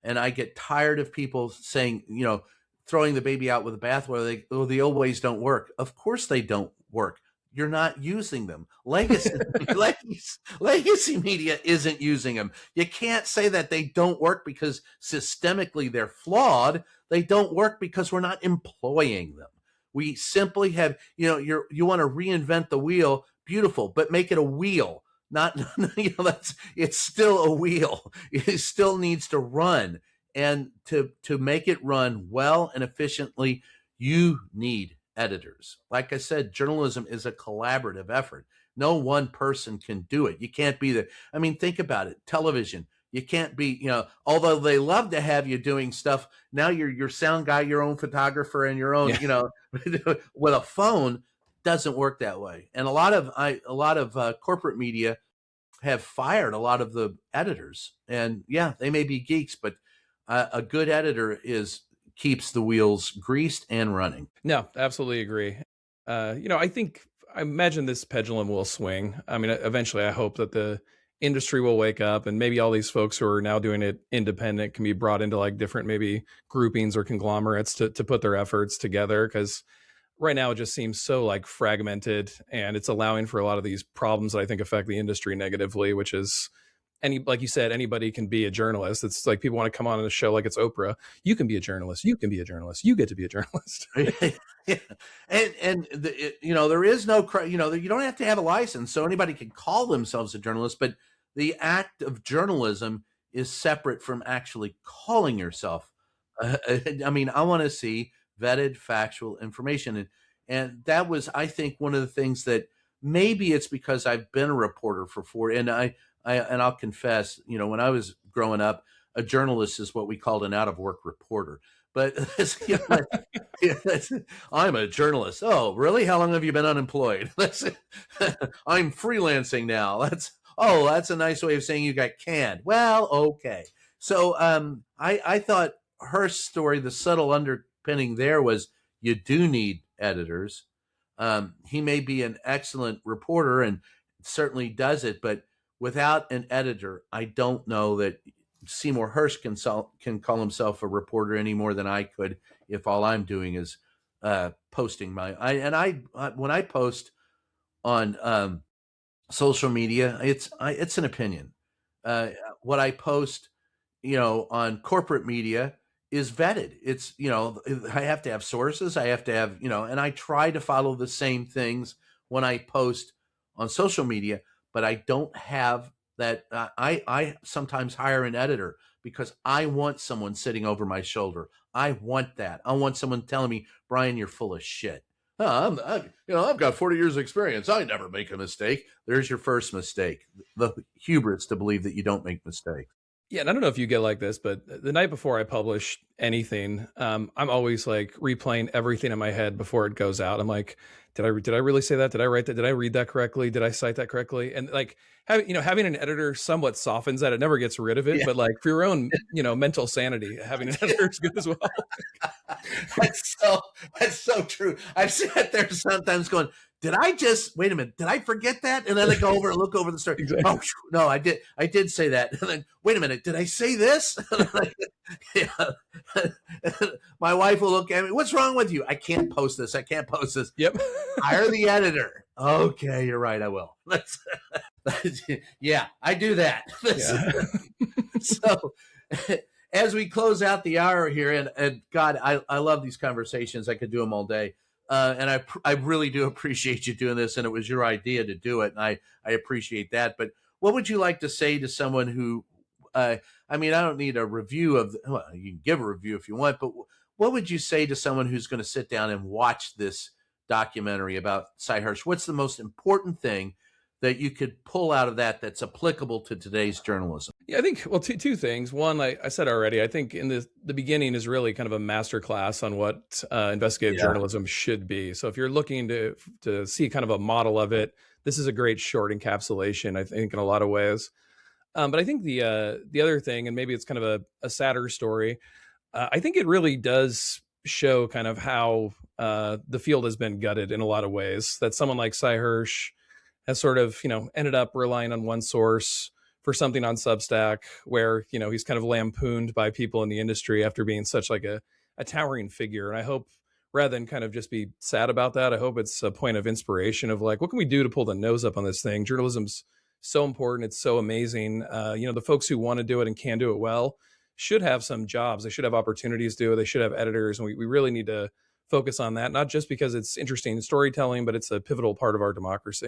And I get tired of people saying, throwing the baby out with the bathwater. The old ways don't work. Of course they don't work. You're not using them. Legacy media isn't using them. You can't say that they don't work because systemically they're flawed. They don't work because we're not employing them. We simply have, you want to reinvent the wheel, beautiful, but make it a wheel. Not, it's still a wheel. It still needs to run. And to make it run well and efficiently, you need editors. Like I said, journalism is a collaborative effort. No one person can do it. You can't be think about it. Television, you can't be, although they love to have you doing stuff. Now you're your sound guy, your own photographer, and your own, with a phone. Doesn't work that way. And a lot of corporate media have fired a lot of the editors. And yeah, they may be geeks, but a good editor keeps the wheels greased and running. No, absolutely agree. I imagine this pendulum will swing. I mean, eventually, I hope that the industry will wake up, and maybe all these folks who are now doing it independent can be brought into like different maybe groupings or conglomerates to put their efforts together. Because right now it just seems so like fragmented, and it's allowing for a lot of these problems that I think affect the industry negatively, which is like you said, anybody can be a journalist. It's like people want to come on a show like it's Oprah. You can be a journalist. You can be a journalist. You get to be a journalist. Yeah. And there is no, you don't have to have a license, so anybody can call themselves a journalist, but the act of journalism is separate from actually calling yourself. I want to see vetted factual information. And that was, I think, one of the things that maybe it's because I've been a reporter for 4, and I'll confess, when I was growing up, a journalist is what we called an out of work reporter. But I'm a journalist. Oh, really? How long have you been unemployed? I'm freelancing now. That's a nice way of saying you got canned. Well, okay. So I thought her story, the subtle underpinning there was you do need editors. He may be an excellent reporter and certainly does it, but without an editor, I don't know that Seymour Hersh can call himself a reporter any more than I could if all I'm doing is posting when I post on social media, it's an opinion. What I post, on corporate media is vetted. It's, I have to have sources. I have to have, and I try to follow the same things when I post on social media, but I don't have that. I sometimes hire an editor because I want someone sitting over my shoulder. I want that. I want someone telling me, Brian, you're full of shit. I've got 40 years of experience. I never make a mistake. There's your first mistake. The hubris to believe that you don't make mistakes. Yeah, and I don't know if you get like this, but the night before I publish anything, I'm always like replaying everything in my head before it goes out. I'm like, did I really say that? Did I write that? Did I read that correctly? Did I cite that correctly? And like having an editor somewhat softens that. It never gets rid of it, but like for your own mental sanity, having an editor is good as well. That's so true. I've sat there sometimes going, wait a minute, did I forget that? And then I go over and look over the story. Exactly. Oh, no, I did say that. And then, wait a minute, did I say this? My wife will look at me, what's wrong with you? I can't post this. Yep. Hire the editor. Okay, you're right, I will. Yeah, I do that. So as we close out the hour here, and God, I love these conversations. I could do them all day. And I really do appreciate you doing this, and it was your idea to do it, and I appreciate that. But what would you like to say to someone who, I don't need a review you can give a review if you want, but what would you say to someone who's going to sit down and watch this documentary about Sy Hersh? What's the most important thing that you could pull out of that's applicable to today's journalism? Yeah, I think, well, two things. One, I said already, I think in the beginning is really kind of a masterclass on what investigative journalism should be. So if you're looking to see kind of a model of it, this is a great short encapsulation, I think, in a lot of ways. But I think the other thing, and maybe it's kind of a sadder story, I think it really does show kind of how the field has been gutted in a lot of ways, that someone like Sy Hersh has sort of, ended up relying on one source for something on Substack where, he's kind of lampooned by people in the industry after being such like a towering figure. And I hope, rather than kind of just be sad about that, I hope it's a point of inspiration of like, what can we do to pull the nose up on this thing? Journalism's so important. It's so amazing. The folks who want to do it and can do it well should have some jobs. They should have opportunities to do it. They should have editors. And we really need to focus on that, not just because it's interesting storytelling, but it's a pivotal part of our democracy.